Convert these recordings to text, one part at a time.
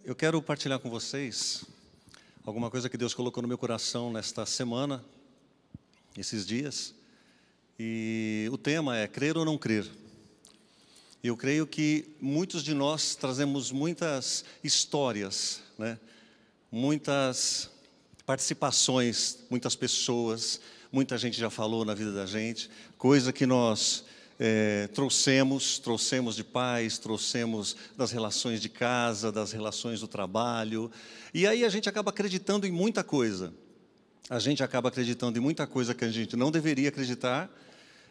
Eu quero partilhar com vocês alguma coisa que Deus colocou no meu coração nesta semana, esses dias. E o tema é crer ou não crer. Eu creio que muitos de nós trazemos muitas histórias, né? Muitas participações, muitas pessoas, muita gente já falou na vida da gente, coisa que nós trouxemos de pais, trouxemos das relações de casa, das relações do trabalho, e aí a gente acaba acreditando em muita coisa. A gente acaba acreditando em muita coisa que a gente não deveria acreditar,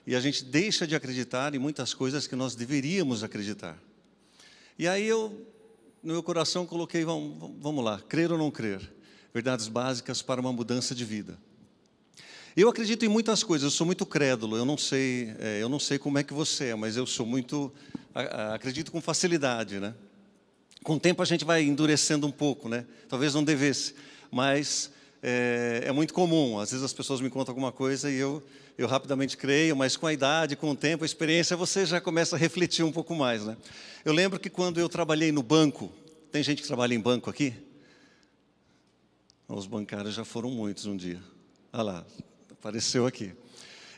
e a gente deixa de acreditar em muitas coisas que nós deveríamos acreditar. E aí eu, no meu coração, coloquei, vamos lá, crer ou não crer? Verdades básicas para uma mudança de vida. Eu acredito em muitas coisas, eu sou muito crédulo, eu não sei como é que você é, mas eu sou muito, acredito com facilidade, né? Com o tempo a gente vai endurecendo um pouco, né? Talvez não devesse, mas é muito comum. Às vezes as pessoas me contam alguma coisa e eu rapidamente creio, mas com a idade, com o tempo, a experiência, você já começa a refletir um pouco mais, né? Eu lembro que quando eu trabalhei no banco, tem gente que trabalha em banco aqui? Os bancários já foram muitos um dia. Olha lá, apareceu aqui.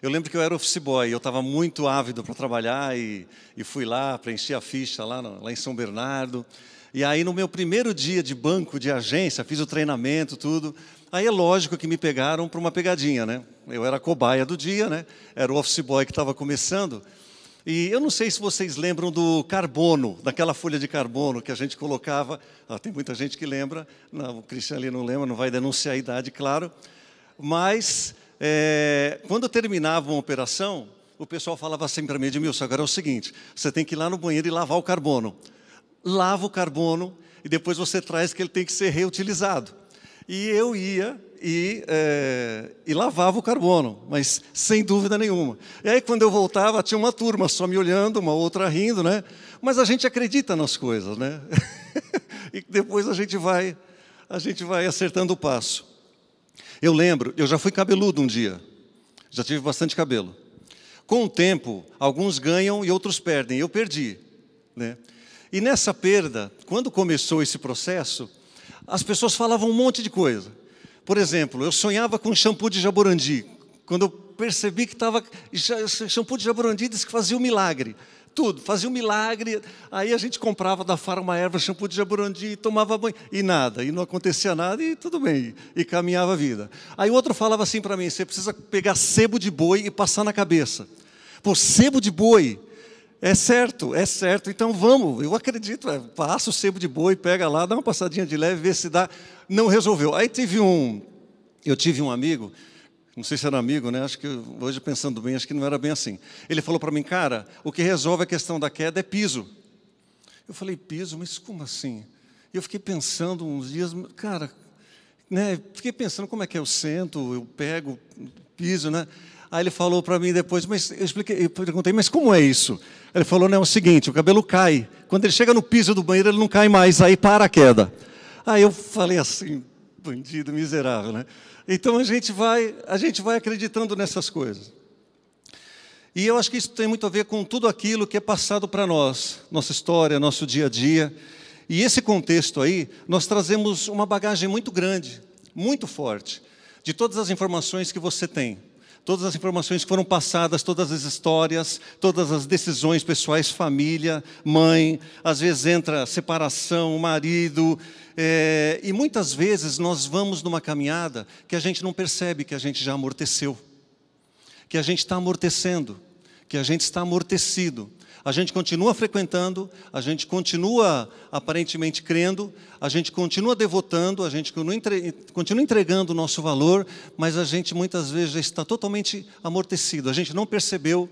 Eu lembro que eu era office boy, eu estava muito ávido para trabalhar e fui lá, preenchi a ficha lá em São Bernardo. E aí no meu primeiro dia de banco, de agência, fiz o treinamento, tudo. Aí é lógico que me pegaram para uma pegadinha, né? Eu era a cobaia do dia, né? Era o office boy que estava começando. E eu não sei se vocês lembram do carbono, daquela folha de carbono que a gente colocava. Tem muita gente que lembra, não, o Cristiano ali não lembra, não vai denunciar a idade, claro. Mas, quando terminava uma operação, o pessoal falava assim para mim, Edmilson, agora é o seguinte, você tem que ir lá no banheiro e lavar o carbono. Lava o carbono e depois você traz que ele tem que ser reutilizado. E eu ia e lavava o carbono, mas sem dúvida nenhuma. E aí quando eu voltava, tinha uma turma só me olhando, uma outra rindo, né? Mas a gente acredita nas coisas, né? E depois a gente vai acertando o passo. Eu lembro, eu já fui cabeludo um dia, já tive bastante cabelo. Com o tempo, alguns ganham e outros perdem, eu perdi, né? E nessa perda, quando começou esse processo, as pessoas falavam um monte de coisa. Por exemplo, eu sonhava com shampoo de Jaborandi. Quando eu percebi que estava... Shampoo de Jaborandi disse que fazia um milagre. Tudo, fazia um milagre. Aí a gente comprava da Farma Erva shampoo de Jaborandi, tomava banho. E nada, e não acontecia nada, e tudo bem. E caminhava a vida. Aí o outro falava assim para mim, você precisa pegar sebo de boi e passar na cabeça. Pô, sebo de boi... É certo, então vamos, eu acredito, passa o sebo de boi, pega lá, dá uma passadinha de leve, vê se dá, não resolveu. Aí eu tive um amigo, não sei se era amigo, né? Acho que hoje pensando bem, acho que não era bem assim. Ele falou para mim, cara, o que resolve a questão da queda é piso. Eu falei, piso? Mas como assim? E eu fiquei pensando uns dias, cara, né? Fiquei pensando como é que eu sento, eu pego, piso, né? Aí ele falou para mim depois, mas eu perguntei, mas como é isso? Ele falou, não, é o seguinte, o cabelo cai. Quando ele chega no piso do banheiro, ele não cai mais, aí para a queda. Aí eu falei assim, bandido miserável, né? Então a gente vai acreditando nessas coisas. E eu acho que isso tem muito a ver com tudo aquilo que é passado para nós, nossa história, nosso dia a dia. E esse contexto aí, nós trazemos uma bagagem muito grande, muito forte, de todas as informações que você tem. Todas as informações que foram passadas, todas as histórias, todas as decisões pessoais, família, mãe, às vezes entra separação, marido, e muitas vezes nós vamos numa caminhada que a gente não percebe que a gente já amorteceu, que a gente está amortecendo, que a gente está amortecido. A gente continua frequentando, a gente continua aparentemente crendo, a gente continua devotando, a gente continua entregando o nosso valor, mas a gente muitas vezes já está totalmente amortecido. A gente não percebeu,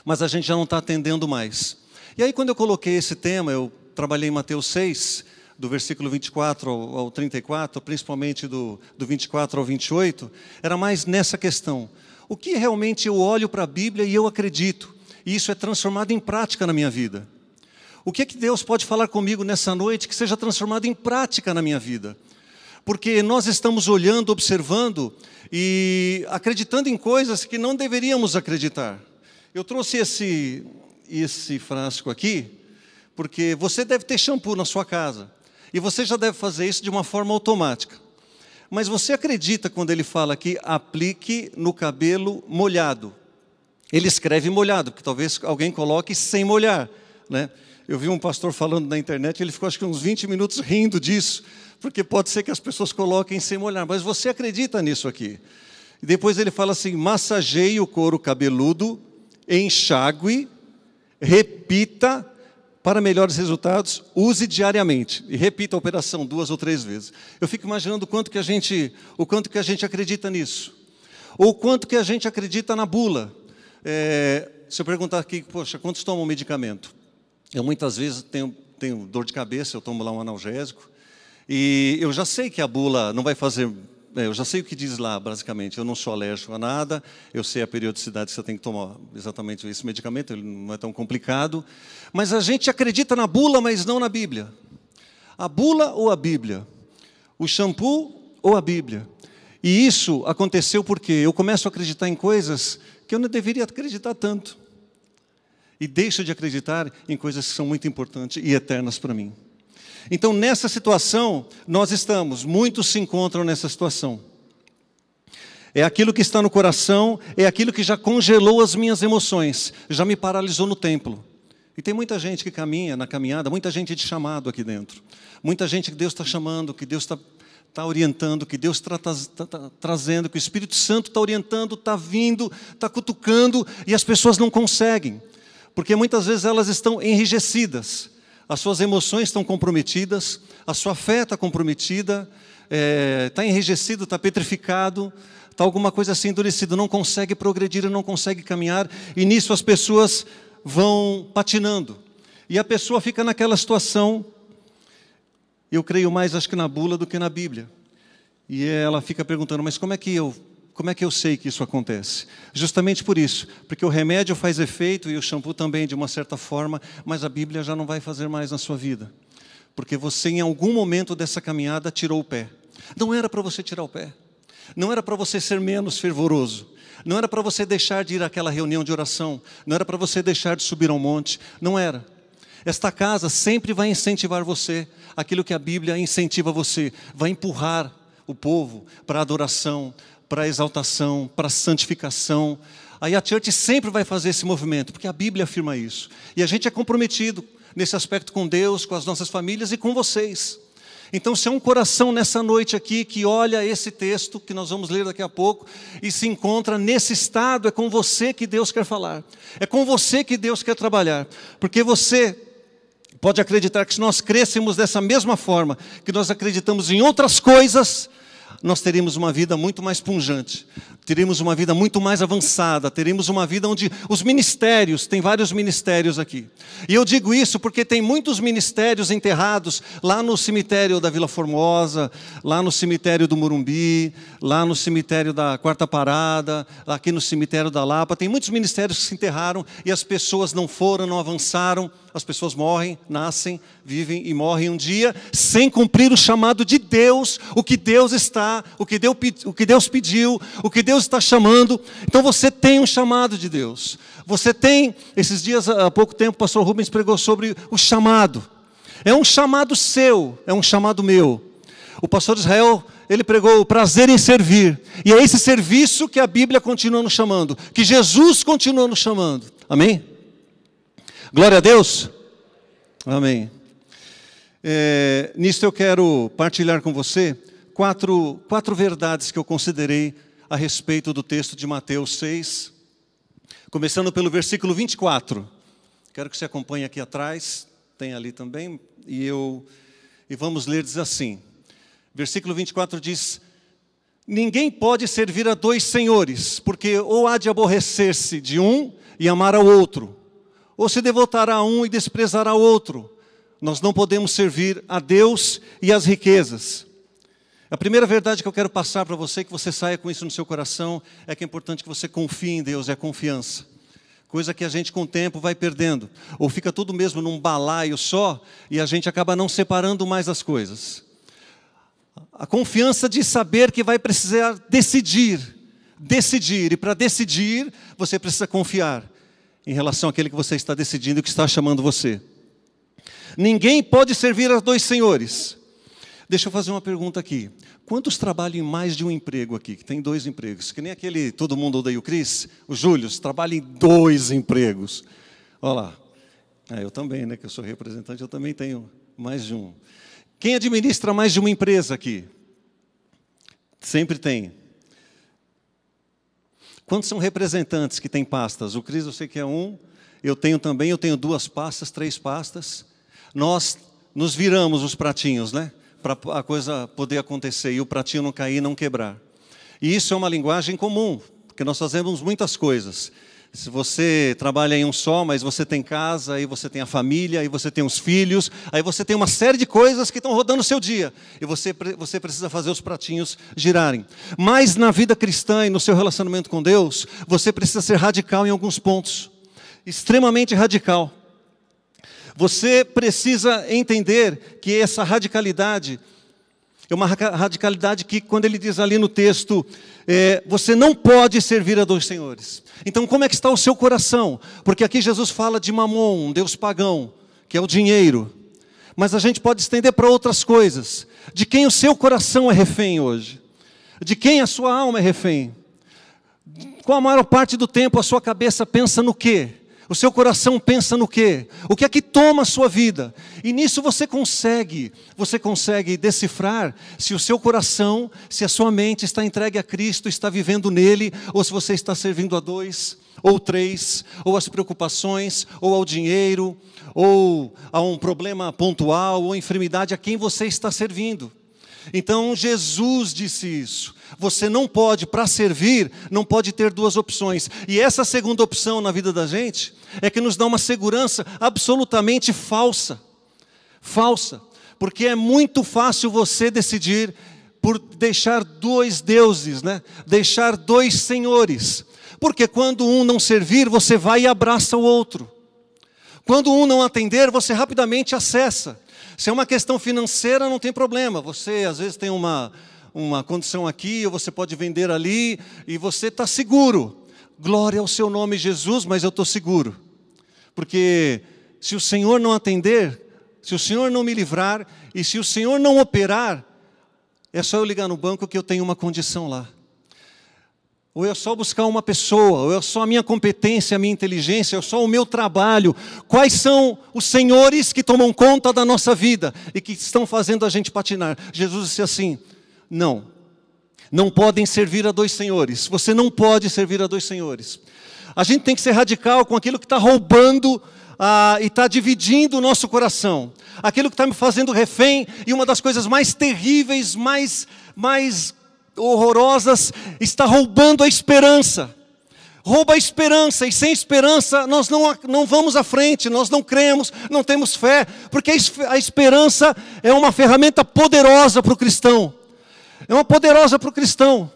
mas a gente já não está atendendo mais. E aí quando eu coloquei esse tema, eu trabalhei em Mateus 6, do versículo 24 ao 34, principalmente do 24 ao 28, era mais nessa questão. O que realmente eu olho para a Bíblia e eu acredito? E isso é transformado em prática na minha vida. O que é que Deus pode falar comigo nessa noite que seja transformado em prática na minha vida? Porque nós estamos olhando, observando e acreditando em coisas que não deveríamos acreditar. Eu trouxe esse frasco aqui, porque você deve ter shampoo na sua casa. E você já deve fazer isso de uma forma automática. Mas você acredita quando ele fala aqui, aplique no cabelo molhado? Ele escreve molhado, porque talvez alguém coloque sem molhar, né? Eu vi um pastor falando na internet, ele ficou acho que uns 20 minutos rindo disso, porque pode ser que as pessoas coloquem sem molhar, mas você acredita nisso aqui. E depois ele fala assim, massageie o couro cabeludo, enxague, repita, para melhores resultados, use diariamente. E repita a operação 2 ou 3 vezes. Eu fico imaginando o quanto que a gente acredita nisso. Ou o quanto que a gente acredita na bula. Se eu perguntar aqui, poxa, quantos tomam medicamento? Eu muitas vezes tenho dor de cabeça, eu tomo lá um analgésico. E eu já sei que a bula não vai fazer... eu já sei o que diz lá, basicamente. Eu não sou alérgico a nada, eu sei a periodicidade que você tem que tomar exatamente esse medicamento, ele não é tão complicado. Mas a gente acredita na bula, mas não na Bíblia. A bula ou a Bíblia? O shampoo ou a Bíblia? E isso aconteceu porque eu começo a acreditar em coisas que eu não deveria acreditar tanto. E deixo de acreditar em coisas que são muito importantes e eternas para mim. Então, nessa situação, nós estamos, muitos se encontram nessa situação. É aquilo que está no coração, é aquilo que já congelou as minhas emoções, já me paralisou no templo. E tem muita gente que caminha na caminhada, muita gente de chamado aqui dentro. Muita gente que Deus está chamando, que Deus está orientando, que Deus está trazendo, que o Espírito Santo está orientando, está vindo, está cutucando, e as pessoas não conseguem. Porque muitas vezes elas estão enrijecidas. As suas emoções estão comprometidas, a sua fé está comprometida, está enrijecido, está petrificado, está alguma coisa assim endurecida, não consegue progredir, não consegue caminhar, e nisso as pessoas vão patinando. E a pessoa fica naquela situação, eu creio mais acho que na bula do que na Bíblia. E ela fica perguntando, mas como é que eu sei que isso acontece? Justamente por isso, porque o remédio faz efeito e o shampoo também de uma certa forma, mas a Bíblia já não vai fazer mais na sua vida. Porque você em algum momento dessa caminhada tirou o pé. Não era para você tirar o pé. Não era para você ser menos fervoroso. Não era para você deixar de ir àquela reunião de oração. Não era para você deixar de subir ao monte. Não era. Esta casa sempre vai incentivar você, aquilo que a Bíblia incentiva você. Vai empurrar o povo para a adoração, para a exaltação, para a santificação. Aí a church sempre vai fazer esse movimento, porque a Bíblia afirma isso. E a gente é comprometido nesse aspecto com Deus, com as nossas famílias e com vocês. Então, se há um coração nessa noite aqui que olha esse texto, que nós vamos ler daqui a pouco, e se encontra nesse estado, é com você que Deus quer falar. É com você que Deus quer trabalhar. Porque você pode acreditar que se nós crescemos dessa mesma forma, que nós acreditamos em outras coisas, nós teríamos uma vida muito mais pungente, teríamos uma vida muito mais avançada, teríamos uma vida onde os ministérios, tem vários ministérios aqui. E eu digo isso porque tem muitos ministérios enterrados lá no cemitério da Vila Formosa, lá no cemitério do Morumbi, lá no cemitério da Quarta Parada, aqui no cemitério da Lapa. Tem muitos ministérios que se enterraram e as pessoas não foram, não avançaram. As pessoas morrem, nascem, vivem e morrem um dia sem cumprir o chamado de Deus, o que Deus pediu, o que Deus está chamando. Então você tem um chamado de Deus. Você tem, esses dias, há pouco tempo, o pastor Rubens pregou sobre o chamado. É um chamado seu, é um chamado meu. O pastor Israel, ele pregou o prazer em servir. E é esse serviço que a Bíblia continua nos chamando, que Jesus continua nos chamando. Amém? Glória a Deus. Amém. Nisso eu quero partilhar com você quatro verdades que eu considerei a respeito do texto de Mateus 6, começando pelo versículo 24. Quero que você acompanhe aqui atrás, tem ali também, e vamos ler, diz assim. Versículo 24 diz: ninguém pode servir a 2 senhores, porque ou há de aborrecer-se de um e amar ao outro, ou se devotará a um e desprezará o outro. Nós não podemos servir a Deus e às riquezas. A primeira verdade que eu quero passar para você, que você saia com isso no seu coração, é que é importante que você confie em Deus, é a confiança. Coisa que a gente com o tempo vai perdendo. Ou fica tudo mesmo num balaio só, e a gente acaba não separando mais as coisas. A confiança de saber que vai precisar decidir. E para decidir, você precisa confiar em relação àquele que você está decidindo, que está chamando você. Ninguém pode servir a 2 senhores. Deixa eu fazer uma pergunta aqui. Quantos trabalham em mais de um emprego aqui? Que tem 2 empregos. Que nem aquele Todo Mundo Odeia o Chris, o Júlio, trabalha em 2 empregos. Olha lá. Eu também, né? Que eu sou representante, eu também tenho mais de um. Quem administra mais de uma empresa aqui? Sempre tem. Quantos são representantes que têm pastas? O Cris eu sei que é um. Eu tenho também, eu tenho 2 pastas, 3 pastas. Nós nos viramos os pratinhos, né? Para a coisa poder acontecer e o pratinho não cair e não quebrar. E isso é uma linguagem comum, porque nós fazemos muitas coisas. Se você trabalha em um só, mas você tem casa, aí você tem a família, aí você tem os filhos, aí você tem uma série de coisas que estão rodando o seu dia. E você precisa fazer os pratinhos girarem. Mas na vida cristã e no seu relacionamento com Deus, você precisa ser radical em alguns pontos. Extremamente radical. Você precisa entender que essa radicalidade é uma radicalidade que, quando ele diz ali no texto, você não pode servir a 2 senhores. Então, como é que está o seu coração? Porque aqui Jesus fala de Mamon, um deus pagão, que é o dinheiro. Mas a gente pode estender para outras coisas. De quem o seu coração é refém hoje? De quem a sua alma é refém? Com a maior parte do tempo, a sua cabeça pensa no quê? O seu coração pensa no quê? O que é que toma a sua vida? E nisso você consegue decifrar se o seu coração, se a sua mente está entregue a Cristo, está vivendo nele, ou se você está servindo a 2, ou 3, ou às preocupações, ou ao dinheiro, ou a um problema pontual, ou enfermidade a quem você está servindo. Então Jesus disse isso. Você não pode, para servir, não pode ter 2 opções. E essa segunda opção na vida da gente é que nos dá uma segurança absolutamente falsa. Falsa. Porque é muito fácil você decidir por deixar 2 deuses, né? Deixar 2 senhores. Porque quando um não servir, você vai e abraça o outro. Quando um não atender, você rapidamente acessa. Se é uma questão financeira, não tem problema. Você, às vezes, tem uma condição aqui, ou você pode vender ali, e você está seguro. Glória ao seu nome, Jesus, mas eu estou seguro. Porque se o Senhor não atender, se o Senhor não me livrar, e se o Senhor não operar, é só eu ligar no banco que eu tenho uma condição lá. Ou é só buscar uma pessoa, ou é só a minha competência, a minha inteligência, ou é só o meu trabalho. Quais são os senhores que tomam conta da nossa vida e que estão fazendo a gente patinar? Jesus disse assim, não podem servir a 2 senhores. Você não pode servir a 2 senhores. A gente tem que ser radical com aquilo que está roubando e está dividindo o nosso coração. Aquilo que está me fazendo refém, e uma das coisas mais terríveis, mais horrorosas, está roubando a esperança. Rouba a esperança, e sem esperança nós não vamos à frente, nós não cremos, não temos fé, porque a esperança é uma ferramenta poderosa para o cristão. É uma poderosa para o cristão.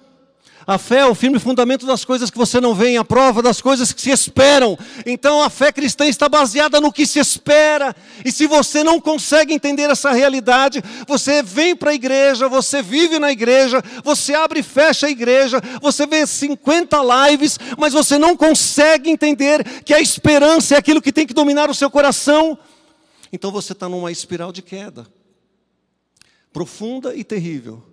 A fé é o firme fundamento das coisas que você não vê, a prova das coisas que se esperam. Então a fé cristã está baseada no que se espera. E se você não consegue entender essa realidade, você vem para a igreja, você vive na igreja, você abre e fecha a igreja, você vê 50 lives, mas você não consegue entender que a esperança é aquilo que tem que dominar o seu coração. Então você está numa espiral de queda. Profunda e terrível.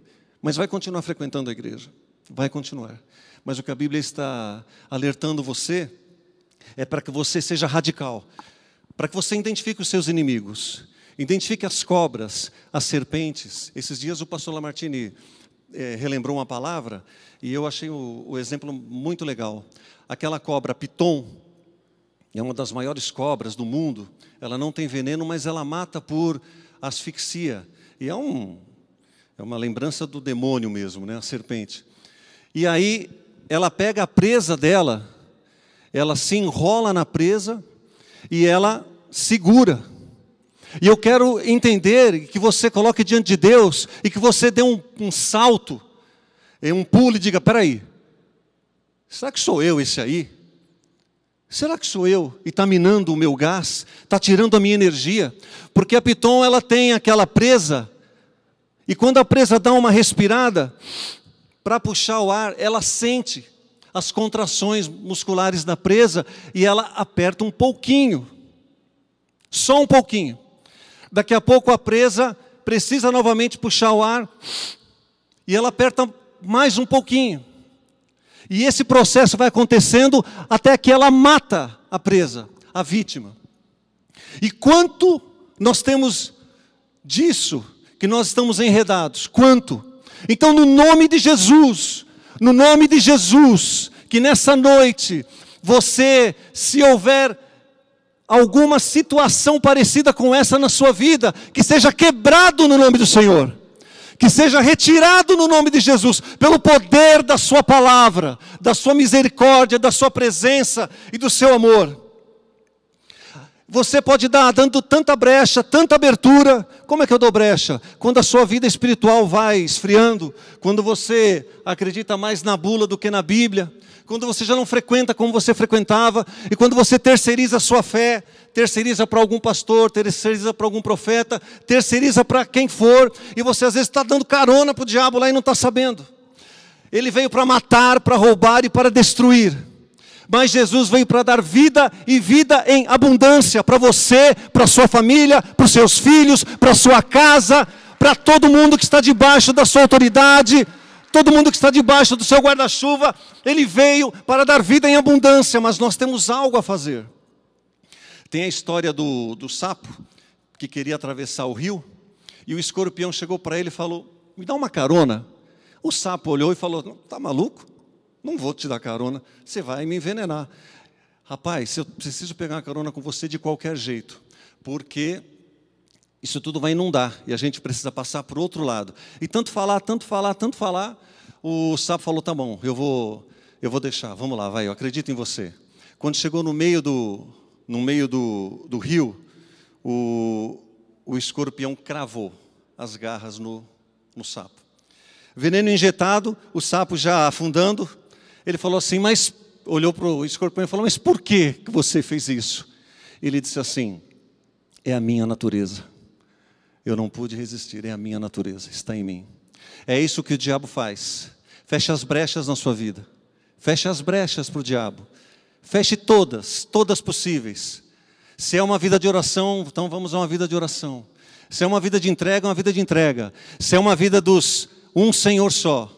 Mas vai continuar frequentando a igreja. Vai continuar. Mas o que a Bíblia está alertando você é para que você seja radical. Para que você identifique os seus inimigos. Identifique as cobras, as serpentes. Esses dias o pastor Lamartine relembrou uma palavra e eu achei o exemplo muito legal. Aquela cobra piton é uma das maiores cobras do mundo. Ela não tem veneno, mas ela mata por asfixia. E é uma lembrança do demônio mesmo, né? A serpente. E aí, ela pega a presa dela, ela se enrola na presa e ela segura. E eu quero entender que você coloque diante de Deus e que você dê um salto, um pulo e diga, peraí, será que sou eu esse aí? Será que sou eu? E está minando o meu gás? Está tirando a minha energia? Porque a piton, ela tem aquela presa, e quando a presa dá uma respirada, para puxar o ar, ela sente as contrações musculares da presa e ela aperta um pouquinho. Só um pouquinho. Daqui a pouco a presa precisa novamente puxar o ar, e ela aperta mais um pouquinho. E esse processo vai acontecendo até que ela mata a presa, a vítima. E quanto nós temos disso, que nós estamos enredados? Quanto? Então, no nome de Jesus, que nessa noite, você, se houver alguma situação parecida com essa na sua vida, que seja quebrado no nome do Senhor, que seja retirado no nome de Jesus, pelo poder da sua palavra, da sua misericórdia, da sua presença e do seu amor. Você pode dar dando tanta brecha, tanta abertura. Como é que eu dou brecha? Quando a sua vida espiritual vai esfriando, quando você acredita mais na bula do que na Bíblia, quando você já não frequenta como você frequentava, e quando você terceiriza a sua fé, terceiriza para algum pastor, terceiriza para algum profeta, terceiriza para quem for, e você às vezes está dando carona para o diabo lá e não está sabendo. Ele veio para matar, para roubar e para destruir. Mas Jesus veio para dar vida e vida em abundância para você, para a sua família, para os seus filhos, para a sua casa, para todo mundo que está debaixo da sua autoridade, todo mundo que está debaixo do seu guarda-chuva. Ele veio para dar vida em abundância, mas nós temos algo a fazer. Tem a história do sapo que queria atravessar o rio, e o escorpião chegou para ele e falou: me dá uma carona. O sapo olhou e falou: está maluco? Não vou te dar carona, você vai me envenenar. Rapaz, eu preciso pegar uma carona com você de qualquer jeito, porque isso tudo vai inundar, e a gente precisa passar para o outro lado. E tanto falar, o sapo falou: tá bom, eu vou deixar, vamos lá, vai, eu acredito em você. Quando chegou no meio do rio, o escorpião cravou as garras no sapo. Veneno injetado, o sapo já afundando. Ele falou assim, mas olhou para o escorpião e falou: mas por que você fez isso? Ele disse assim: é a minha natureza. Eu não pude resistir, é a minha natureza, está em mim. É isso que o diabo faz. Feche as brechas na sua vida. Feche as brechas para o diabo. Feche todas possíveis. Se é uma vida de oração, então vamos a uma vida de oração. Se é uma vida de entrega, uma vida de entrega. Se é uma vida dos um Senhor só,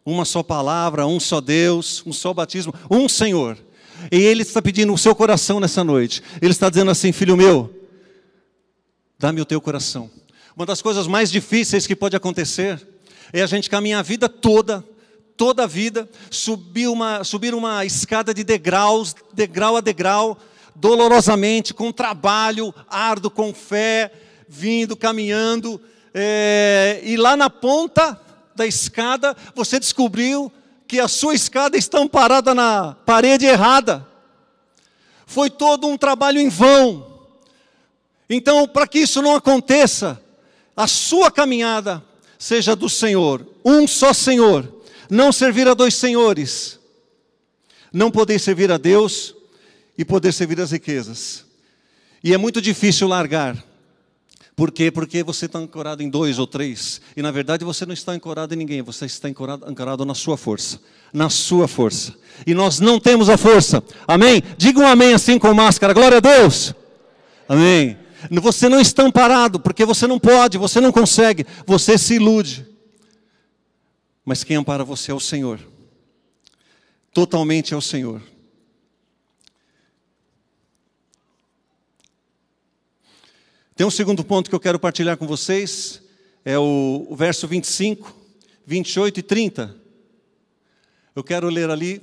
uma só palavra, um só Deus, um só batismo, um Senhor. E Ele está pedindo o seu coração nessa noite. Ele está dizendo assim: filho meu, dá-me o teu coração. Uma das coisas mais difíceis que pode acontecer é a gente caminhar a vida toda a vida, subir uma escada de degraus, degrau a degrau, dolorosamente, com trabalho árduo, com fé, vindo, caminhando, e lá na ponta da escada, você descobriu que a sua escada está amparada na parede errada. Foi todo um trabalho em vão. Então, para que isso não aconteça, a sua caminhada seja do Senhor, um só Senhor. Não servir a dois senhores. Não poder servir a Deus e poder servir as riquezas. E é muito difícil largar. Por quê? Porque você está ancorado em 2 ou 3. E na verdade você não está ancorado em ninguém. Você está ancorado na sua força. Na sua força. E nós não temos a força. Amém? Diga um amém assim com máscara. Glória a Deus. Amém. Você não está amparado, porque você não pode, você não consegue. Você se ilude. Mas quem ampara você é o Senhor. Totalmente é o Senhor. Tem um segundo ponto que eu quero partilhar com vocês, é o verso 25, 28 e 30. Eu quero ler ali,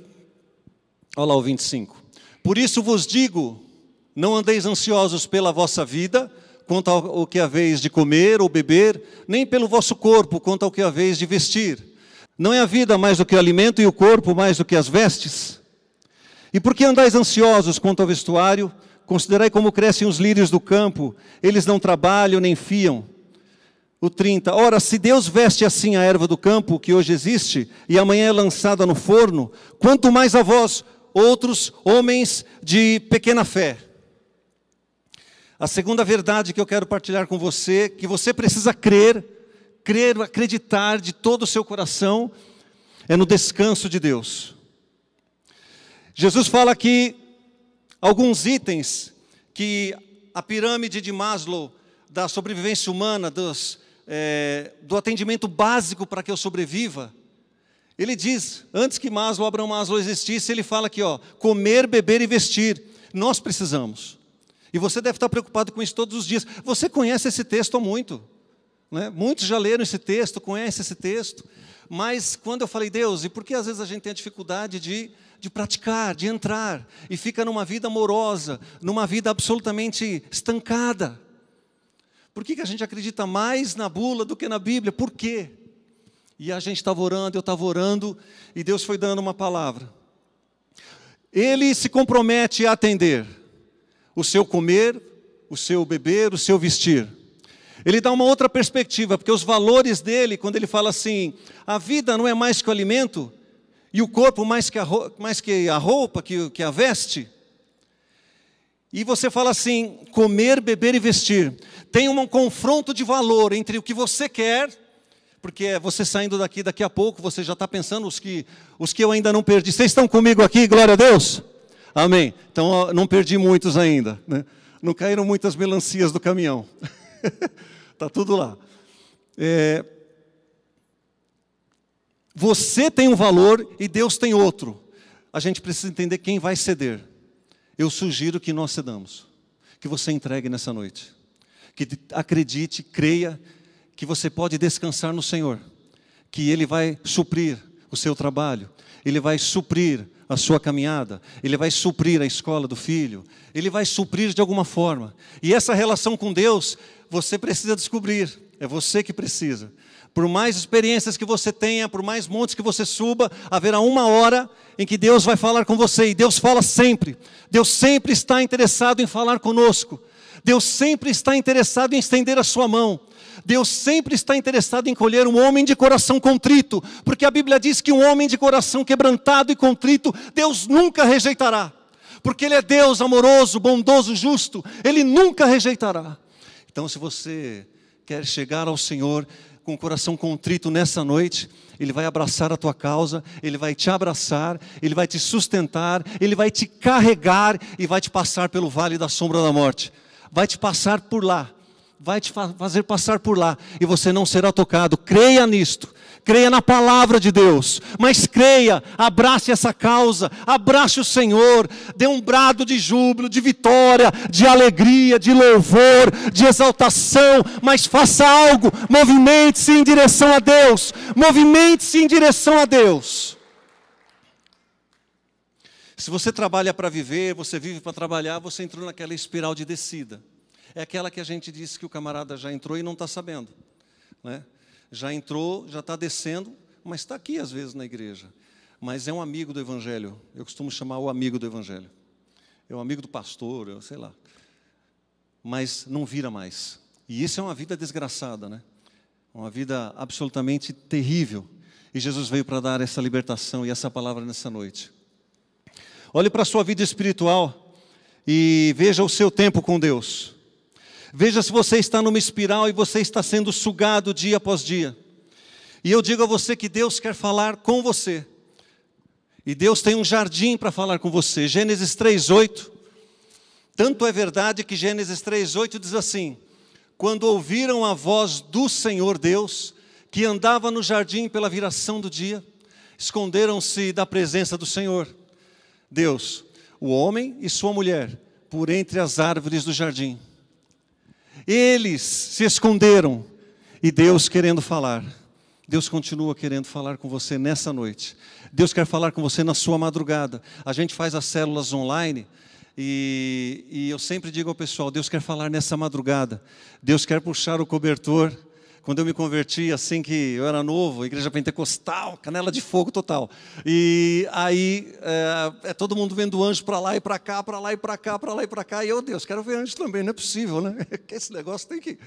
olha lá o 25. Por isso vos digo, não andeis ansiosos pela vossa vida, quanto ao que haveis de comer ou beber, nem pelo vosso corpo, quanto ao que haveis de vestir. Não é a vida mais do que o alimento e o corpo mais do que as vestes? E por que andais ansiosos quanto ao vestuário? Considerai como crescem os lírios do campo, eles não trabalham nem fiam. O 30, ora, se Deus veste assim a erva do campo, que hoje existe, e amanhã é lançada no forno, quanto mais a vós, outros homens de pequena fé. A segunda verdade que eu quero partilhar com você, que você precisa crer, acreditar de todo o seu coração, é no descanso de Deus. Jesus fala aqui alguns itens que a pirâmide de Maslow, da sobrevivência humana, do atendimento básico para que eu sobreviva, ele diz, antes que Abraham Maslow existisse, ele fala aqui, ó, comer, beber e vestir. Nós precisamos. E você deve estar preocupado com isso todos os dias. Você conhece esse texto há muito, né? Muitos já leram esse texto, conhecem esse texto. Mas quando eu falei, Deus, e por que às vezes a gente tem a dificuldade de praticar, de entrar, e fica numa vida amorosa, numa vida absolutamente estancada? Por que a gente acredita mais na bula do que na Bíblia? Por quê? E a gente estava orando, eu estava orando, e Deus foi dando uma palavra. Ele se compromete a atender o seu comer, o seu beber, o seu vestir. Ele dá uma outra perspectiva, porque os valores dele, quando ele fala assim, a vida não é mais que o alimento, e o corpo mais que a roupa, que a veste. E você fala assim, comer, beber e vestir. Tem um confronto de valor entre o que você quer, porque você saindo daqui a pouco, você já está pensando, os que eu ainda não perdi. Vocês estão comigo aqui, glória a Deus? Amém. Então, não perdi muitos ainda, né? Não caíram muitas melancias do caminhão. Está tudo lá. Você tem um valor e Deus tem outro. A gente precisa entender quem vai ceder. Eu sugiro que nós cedamos. Que você entregue nessa noite. Que acredite, creia que você pode descansar no Senhor. Que Ele vai suprir o seu trabalho. Ele vai suprir a sua caminhada. Ele vai suprir a escola do filho. Ele vai suprir de alguma forma. E essa relação com Deus, você precisa descobrir. É você que precisa. Por mais experiências que você tenha, por mais montes que você suba, haverá uma hora em que Deus vai falar com você. E Deus fala sempre. Deus sempre está interessado em falar conosco. Deus sempre está interessado em estender a sua mão. Deus sempre está interessado em colher um homem de coração contrito. Porque a Bíblia diz que um homem de coração quebrantado e contrito, Deus nunca rejeitará. Porque Ele é Deus amoroso, bondoso, justo. Ele nunca rejeitará. Então, se você quer chegar ao Senhor com o coração contrito nessa noite, Ele vai abraçar a tua causa, Ele vai te abraçar, Ele vai te sustentar, Ele vai te carregar e vai te passar pelo vale da sombra da morte. Vai te passar por lá, vai te fazer passar por lá e você não será tocado. Creia nisto, creia na palavra de Deus, mas creia, abrace essa causa, abrace o Senhor, dê um brado de júbilo, de vitória, de alegria, de louvor, de exaltação, mas faça algo, movimente-se em direção a Deus, movimente-se em direção a Deus. Se você trabalha para viver, você vive para trabalhar, você entrou naquela espiral de descida. É aquela que a gente disse que o camarada já entrou e não está sabendo, né? Já entrou, já está descendo, mas está aqui às vezes na igreja. Mas é um amigo do Evangelho. Eu costumo chamar o amigo do Evangelho. É um amigo do pastor, eu sei lá. Mas não vira mais. E isso é uma vida desgraçada, né? Uma vida absolutamente terrível. E Jesus veio para dar essa libertação e essa palavra nessa noite. Olhe para a sua vida espiritual e veja o seu tempo com Deus. Veja se você está numa espiral e você está sendo sugado dia após dia. E eu digo a você que Deus quer falar com você. E Deus tem um jardim para falar com você. Gênesis 3:8. Tanto é verdade que Gênesis 3:8 diz assim: quando ouviram a voz do Senhor Deus, que andava no jardim pela viração do dia, esconderam-se da presença do Senhor Deus, o homem e sua mulher, por entre as árvores do jardim. Eles se esconderam e Deus querendo falar. Deus continua querendo falar com você nessa noite. Deus quer falar com você na sua madrugada. A gente faz as células online e eu sempre digo ao pessoal, Deus quer falar nessa madrugada. Deus quer puxar o cobertor. Quando eu me converti, assim que eu era novo, igreja pentecostal, canela de fogo total. E aí, todo mundo vendo anjo para lá e para cá, para lá e para cá, para lá e para cá. E eu, Deus, quero ver anjo também, não é possível, né? Esse negócio tem que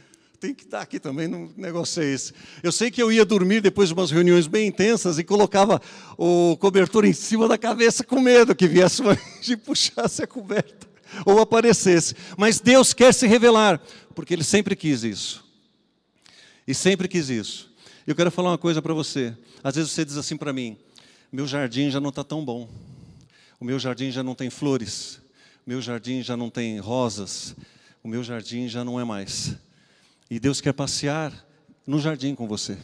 estar aqui também, no negócio é esse. Eu sei que eu ia dormir depois de umas reuniões bem intensas e colocava o cobertor em cima da cabeça com medo que viesse um anjo e puxasse a coberta ou aparecesse. Mas Deus quer se revelar, porque Ele sempre quis isso. E sempre quis isso. Eu quero falar uma coisa para você. Às vezes você diz assim para mim, meu jardim já não está tão bom. O meu jardim já não tem flores. O meu jardim já não tem rosas. O meu jardim já não é mais. E Deus quer passear no jardim com você.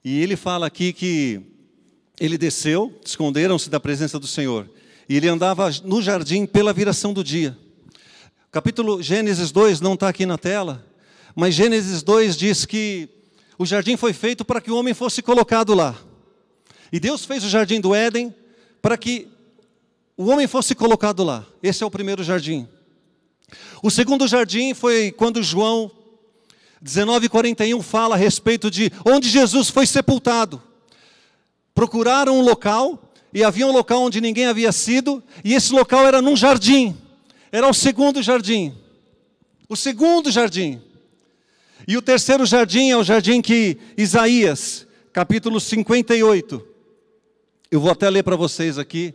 E ele fala aqui que ele desceu, esconderam-se da presença do Senhor. E ele andava no jardim pela viração do dia. Capítulo Gênesis 2 não está aqui na tela, mas Gênesis 2 diz que o jardim foi feito para que o homem fosse colocado lá. E Deus fez o jardim do Éden para que o homem fosse colocado lá. Esse é o primeiro jardim. O segundo jardim foi quando João 19:41 fala a respeito de onde Jesus foi sepultado. Procuraram um local, e havia um local onde ninguém havia sido, e esse local era num jardim. Era o segundo jardim. O segundo jardim. E o terceiro jardim é o jardim que Isaías, capítulo 58. Eu vou até ler para vocês aqui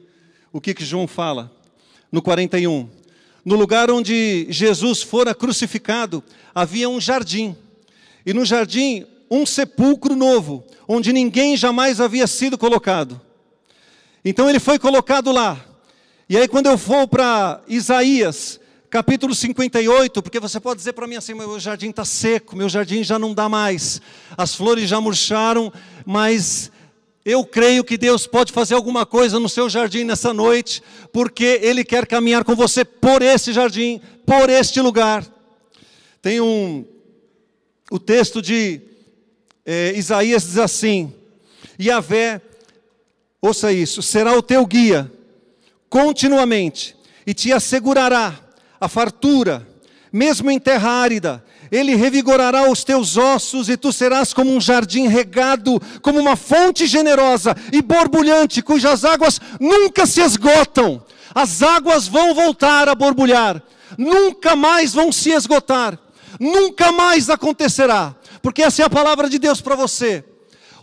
o que João fala. No 41. No lugar onde Jesus fora crucificado, havia um jardim. E no jardim, um sepulcro novo, onde ninguém jamais havia sido colocado. Então ele foi colocado lá. E aí quando eu for para Isaías, capítulo 58, porque você pode dizer para mim assim, meu jardim está seco, meu jardim já não dá mais, as flores já murcharam, mas eu creio que Deus pode fazer alguma coisa no seu jardim nessa noite, porque Ele quer caminhar com você por esse jardim, por este lugar. Tem o texto de Isaías diz assim, Yahvé, ouça isso, será o teu guia, continuamente, e te assegurará a fartura, mesmo em terra árida. Ele revigorará os teus ossos, e tu serás como um jardim regado, como uma fonte generosa e borbulhante, cujas águas nunca se esgotam. As águas vão voltar a borbulhar, nunca mais vão se esgotar, nunca mais acontecerá, porque essa é a palavra de Deus para você.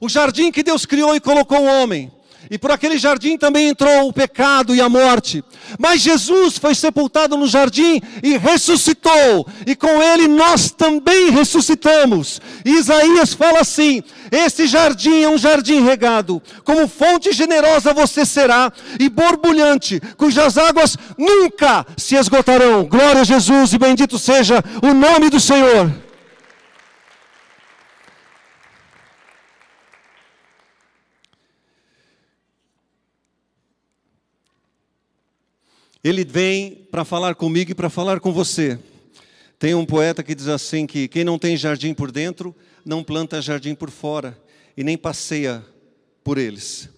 O jardim que Deus criou e colocou o homem, e por aquele jardim também entrou o pecado e a morte. Mas Jesus foi sepultado no jardim e ressuscitou. E com ele nós também ressuscitamos. E Isaías fala assim, este jardim é um jardim regado. Como fonte generosa você será e borbulhante, cujas águas nunca se esgotarão. Glória a Jesus e bendito seja o nome do Senhor. Ele vem para falar comigo e para falar com você. Tem um poeta que diz assim que quem não tem jardim por dentro, não planta jardim por fora e nem passeia por eles.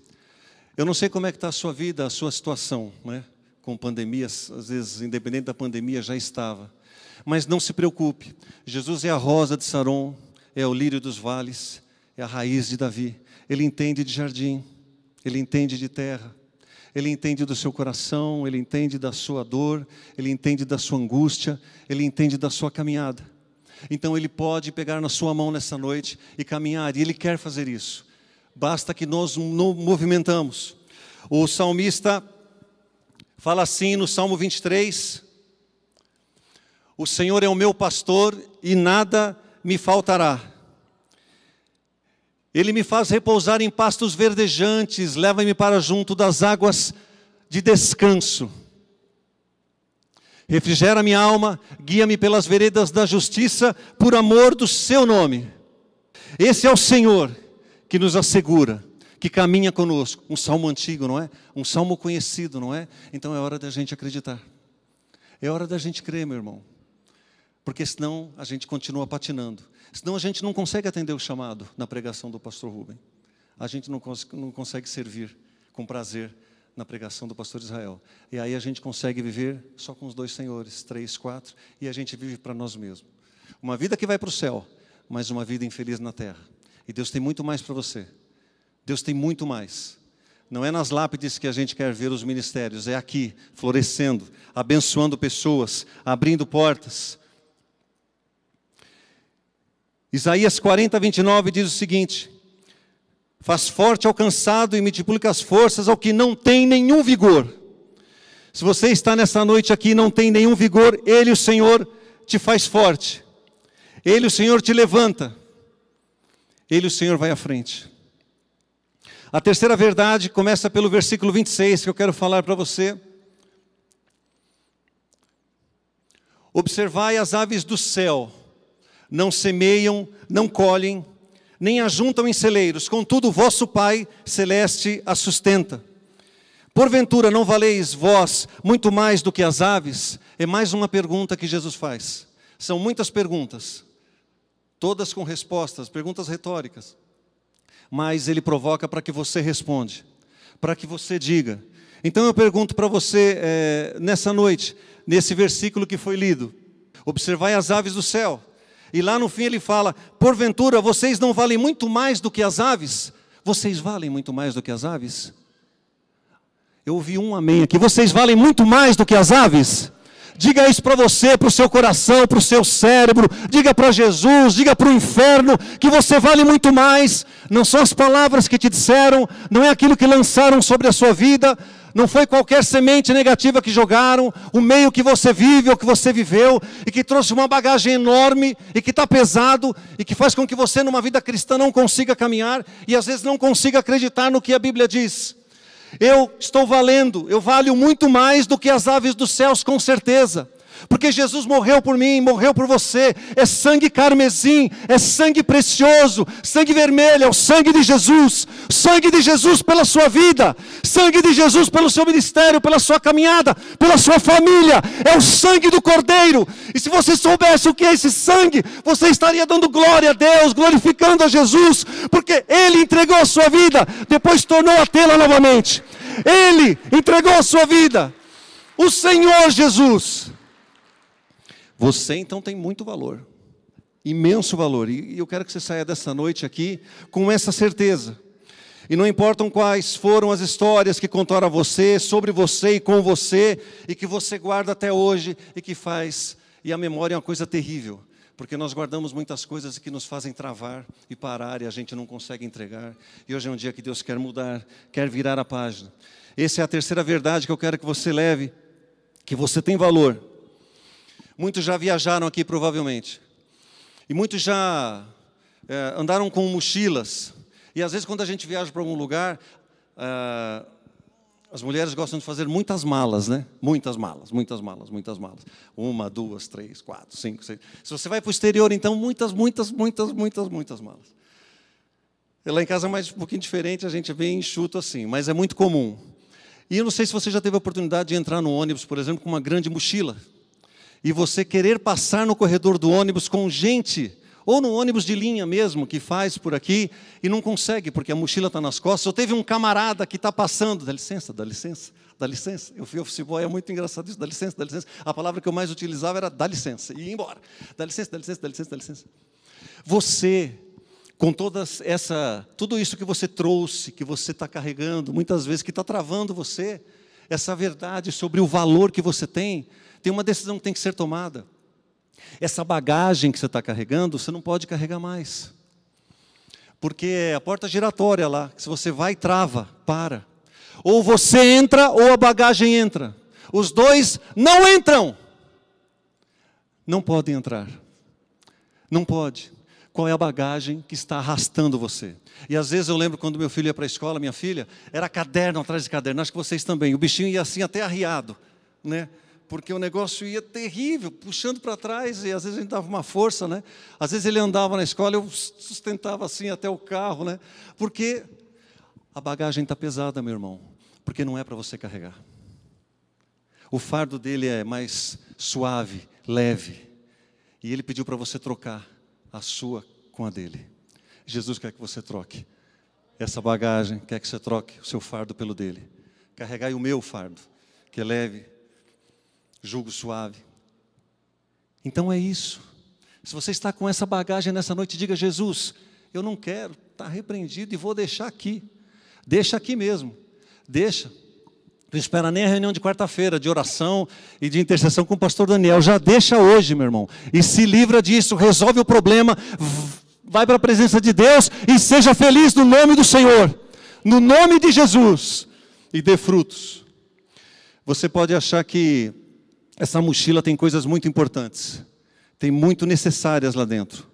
Eu não sei como é que está a sua vida, a sua situação, né? Com pandemias, às vezes independente da pandemia já estava. Mas não se preocupe, Jesus é a rosa de Saron, é o lírio dos vales, é a raiz de Davi. Ele entende de jardim, ele entende de terra. Ele entende do seu coração, Ele entende da sua dor, Ele entende da sua angústia, Ele entende da sua caminhada. Então Ele pode pegar na sua mão nessa noite e caminhar, e Ele quer fazer isso. Basta que nós nos movimentamos. O salmista fala assim no Salmo 23, o Senhor é o meu pastor e nada me faltará. Ele me faz repousar em pastos verdejantes, leva-me para junto das águas de descanso. Refrigera minha alma, guia-me pelas veredas da justiça, por amor do seu nome. Esse é o Senhor que nos assegura, que caminha conosco. Um salmo antigo, não é? Um salmo conhecido, não é? Então é hora da gente acreditar. É hora da gente crer, meu irmão. Porque senão a gente continua patinando. Senão a gente não consegue atender o chamado na pregação do pastor Rubem. A gente não consegue servir com prazer na pregação do pastor Israel. E aí a gente consegue viver só com os dois senhores, 3, 4, e a gente vive para nós mesmos. Uma vida que vai para o céu, mas uma vida infeliz na terra. E Deus tem muito mais para você. Deus tem muito mais. Não é nas lápides que a gente quer ver os ministérios, é aqui, florescendo, abençoando pessoas, abrindo portas. Isaías 40:29 diz o seguinte: faz forte ao cansado e multiplica as forças ao que não tem nenhum vigor. Se você está nessa noite aqui e não tem nenhum vigor, Ele, o Senhor, te faz forte. Ele, o Senhor, te levanta. Ele, o Senhor, vai à frente. A terceira verdade começa pelo versículo 26, que eu quero falar para você. Observai as aves do céu. não semeiam, não colhem, nem ajuntam em celeiros, contudo o vosso Pai celeste a sustenta. Porventura não valeis vós muito mais do que as aves? É mais uma pergunta que Jesus faz. São muitas perguntas, todas com respostas, perguntas retóricas. Mas ele provoca para que você responda, para que você diga. Então eu pergunto para você nessa noite, nesse versículo que foi lido. Observai as aves do céu. E lá no fim ele fala, porventura vocês não valem muito mais do que as aves? Vocês valem muito mais do que as aves? Eu ouvi um amém aqui. Vocês valem muito mais do que as aves? Diga isso para você, para o seu coração, para o seu cérebro. Diga para Jesus, diga para o inferno que você vale muito mais. Não são as palavras que te disseram, não é aquilo que lançaram sobre a sua vida, não foi qualquer semente negativa que jogaram, o meio que você vive ou que você viveu, e que trouxe uma bagagem enorme, e que está pesado, e que faz com que você numa vida cristã não consiga caminhar, e às vezes não consiga acreditar no que a Bíblia diz. Eu estou valendo, eu valho muito mais do que as aves dos céus, com certeza. Porque Jesus morreu por mim, morreu por você. É sangue carmesim, é sangue precioso, sangue vermelho, é o sangue de Jesus. Sangue de Jesus pela sua vida, sangue de Jesus pelo seu ministério, pela sua caminhada, pela sua família. É o sangue do Cordeiro. E se você soubesse o que é esse sangue, você estaria dando glória a Deus, glorificando a Jesus, porque Ele entregou a sua vida, depois tornou a tê-la novamente. Ele entregou a sua vida, o Senhor Jesus. Você então tem muito valor, imenso valor, e eu quero que você saia dessa noite aqui com essa certeza. E não importam quais foram as histórias que contaram a você, sobre você e com você, e que você guarda até hoje, e que faz, e a memória é uma coisa terrível, porque nós guardamos muitas coisas que nos fazem travar e parar, e a gente não consegue entregar, e hoje é um dia que Deus quer mudar, quer virar a página. Essa é a terceira verdade que eu quero que você leve, que você tem valor. Muitos já viajaram aqui provavelmente, e muitos já andaram com mochilas, e às vezes quando a gente viaja para algum lugar, as mulheres gostam de fazer muitas malas, né? Muitas malas. 1, 2, 3, 4, 5, 6. Se você vai para o exterior, então muitas malas. Lá em casa é mais um pouquinho diferente, a gente é bem enxuto assim, mas é muito comum. E eu não sei se você já teve a oportunidade de entrar no ônibus, por exemplo, com uma grande mochila, e você querer passar no corredor do ônibus com gente, ou no ônibus de linha mesmo, que faz por aqui, e não consegue, porque a mochila está nas costas. Ou teve um camarada que está passando, dá licença, dá licença, dá licença. Eu fui office boy, é muito engraçado isso, dá licença, dá licença. A palavra que eu mais utilizava era dá licença, e ia embora. Dá licença, dá licença, dá licença, dá licença. Você, com tudo isso que você trouxe, que você está carregando, muitas vezes que está travando você, essa verdade sobre o valor que você tem uma decisão que tem que ser tomada. Essa bagagem que você está carregando, você não pode carregar mais. Porque é a porta giratória lá, que se você vai, trava, para. Ou você entra, ou a bagagem entra. Os dois não entram. Não podem entrar. Não pode. Qual é a bagagem que está arrastando você? E às vezes eu lembro quando meu filho ia para a escola, minha filha, era caderno atrás de caderno, acho que vocês também. O bichinho ia assim até arriado, né? Porque o negócio ia terrível, puxando para trás, e às vezes a gente dava uma força, né? Às vezes ele andava na escola, eu sustentava assim até o carro, né? Porque a bagagem está pesada, meu irmão, porque não é para você carregar. O fardo dele é mais suave, leve, e ele pediu para você trocar a sua com a dele. Jesus quer que você troque essa bagagem, quer que você troque o seu fardo pelo dele. Carregai o meu fardo, que é leve, jugo suave. Então é isso. Se você está com essa bagagem nessa noite, diga: Jesus, eu não quero, está repreendido e vou deixar aqui. Deixa aqui mesmo. Deixa. Não espera nem a reunião de quarta-feira de oração e de intercessão com o pastor Daniel. Já deixa hoje, meu irmão. E se livra disso, resolve o problema, vai para a presença de Deus e seja feliz no nome do Senhor. No nome de Jesus. E dê frutos. Você pode achar que essa mochila tem coisas muito importantes, tem muito necessárias lá dentro,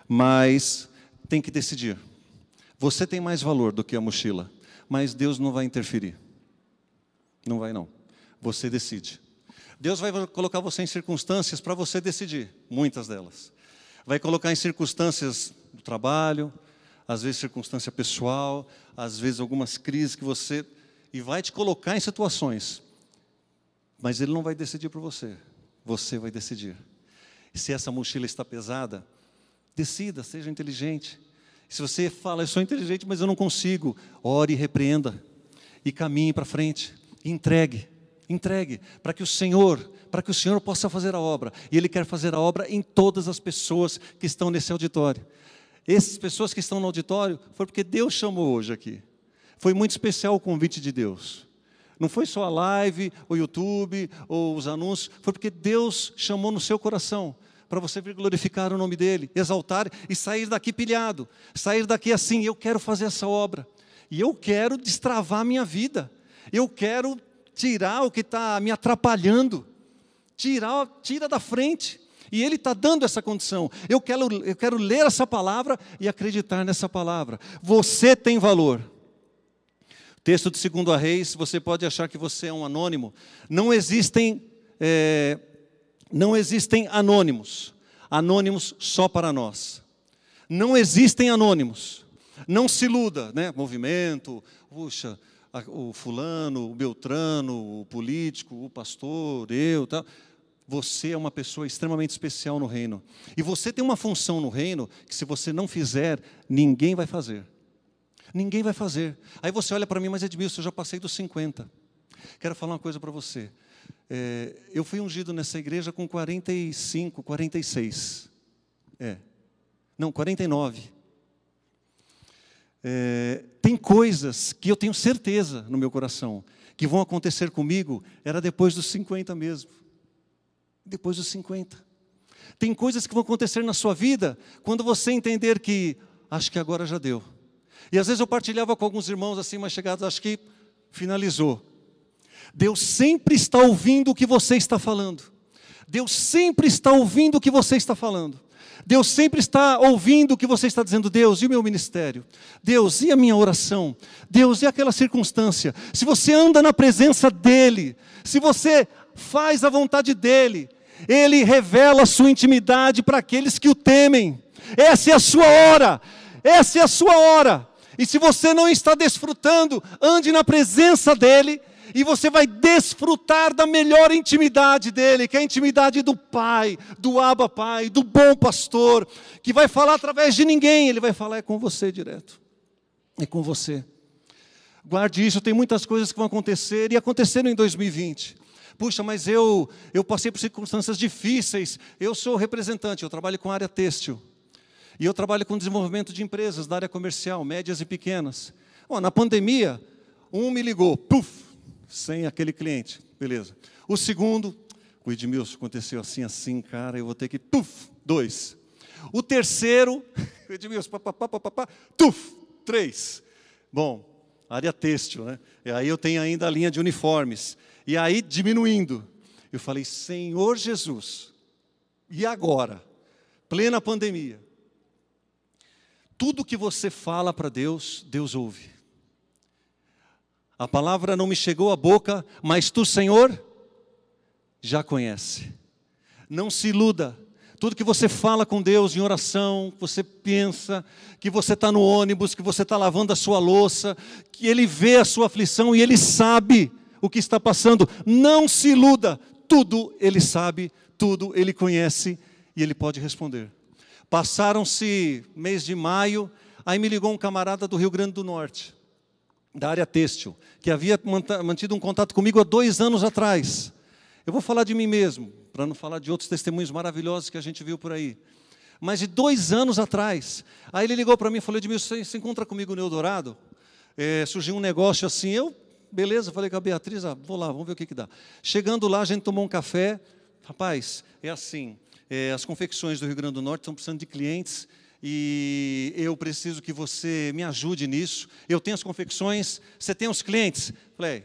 mas tem que decidir. Você tem mais valor do que a mochila, mas Deus não vai interferir. Não vai não. Você decide. Deus vai colocar você em circunstâncias para você decidir, muitas delas. Vai colocar em circunstâncias do trabalho, às vezes circunstância pessoal, às vezes algumas crises que você... E vai te colocar em situações. Mas Ele não vai decidir por você. Você vai decidir. E se essa mochila está pesada, decida, seja inteligente. Se você fala, eu sou inteligente, mas eu não consigo, ore e repreenda. E caminhe para frente. E entregue, para que o Senhor possa fazer a obra. E Ele quer fazer a obra em todas as pessoas que estão nesse auditório. Essas pessoas que estão no auditório, foi porque Deus chamou hoje aqui. Foi muito especial o convite de Deus. Não foi só a live, o YouTube, ou os anúncios, foi porque Deus chamou no seu coração, para você vir glorificar o nome dEle, exaltar e sair daqui pilhado, sair daqui assim, eu quero fazer essa obra, e eu quero destravar a minha vida, eu quero tirar o que está me atrapalhando, tira da frente, e Ele está dando essa condição, eu quero ler essa palavra e acreditar nessa palavra. Você tem valor. Texto de 2 Reis, você pode achar que você é um anônimo. Não existem anônimos. Anônimos só para nós. Não existem anônimos. Não se iluda, né? Movimento, puxa, o fulano, o beltrano, o político, o pastor, eu, tal. Você é uma pessoa extremamente especial no reino. E você tem uma função no reino que se você não fizer, ninguém vai fazer. Ninguém vai fazer. Aí você olha para mim, mas Edmilson, eu já passei dos 50. Quero falar uma coisa para você. Eu fui ungido nessa igreja com 45, 46. Não, 49. Tem coisas que eu tenho certeza no meu coração que vão acontecer comigo, era depois dos 50 mesmo. Depois dos 50. Tem coisas que vão acontecer na sua vida quando você entender que, acho que agora já deu. E às vezes eu partilhava com alguns irmãos assim mais chegados, acho que finalizou. Deus sempre está ouvindo o que você está falando. Deus sempre está ouvindo o que você está falando. Deus sempre está ouvindo o que você está dizendo. Deus, e o meu ministério? Deus, e a minha oração? Deus, e aquela circunstância? Se você anda na presença dEle, se você faz a vontade dEle, Ele revela a sua intimidade para aqueles que o temem. Essa é a sua hora. Essa é a sua hora. E se você não está desfrutando, ande na presença dEle, e você vai desfrutar da melhor intimidade dEle, que é a intimidade do Pai, do Abba Pai, do bom pastor, que vai falar através de ninguém, Ele vai falar com você direto. É com você. Guarde isso, tem muitas coisas que vão acontecer, e aconteceram em 2020. Puxa, mas eu passei por circunstâncias difíceis, eu sou representante, eu trabalho com a área têxtil. E eu trabalho com desenvolvimento de empresas da área comercial, médias e pequenas. Na pandemia, um me ligou, sem aquele cliente, beleza. O segundo, o Edmilson, aconteceu assim, cara, eu vou ter que, 2. O terceiro, o Edmilson, 3. Bom, área têxtil, né? E aí eu tenho ainda a linha de uniformes. E aí, diminuindo. Eu falei, Senhor Jesus, e agora? Plena pandemia. Tudo que você fala para Deus, Deus ouve. A palavra não me chegou à boca, mas tu, Senhor, já conhece. Não se iluda. Tudo que você fala com Deus em oração, você pensa, que você está no ônibus, que você está lavando a sua louça, que Ele vê a sua aflição e Ele sabe o que está passando. Não se iluda. Tudo Ele sabe, tudo Ele conhece e Ele pode responder. Passaram-se mês de maio, aí me ligou um camarada do Rio Grande do Norte, da área têxtil, que havia mantido um contato comigo há 2 anos atrás. Eu vou falar de mim mesmo, para não falar de outros testemunhos maravilhosos que a gente viu por aí. Mas de 2 anos atrás, aí ele ligou para mim e falou, Edmilson, você se encontra comigo no Eldorado? Surgiu um negócio assim, beleza, falei com a Beatriz, vou lá, vamos ver o que dá. Chegando lá, a gente tomou um café, rapaz, é assim... as confecções do Rio Grande do Norte estão precisando de clientes e eu preciso que você me ajude nisso. Eu tenho as confecções, você tem os clientes? Falei,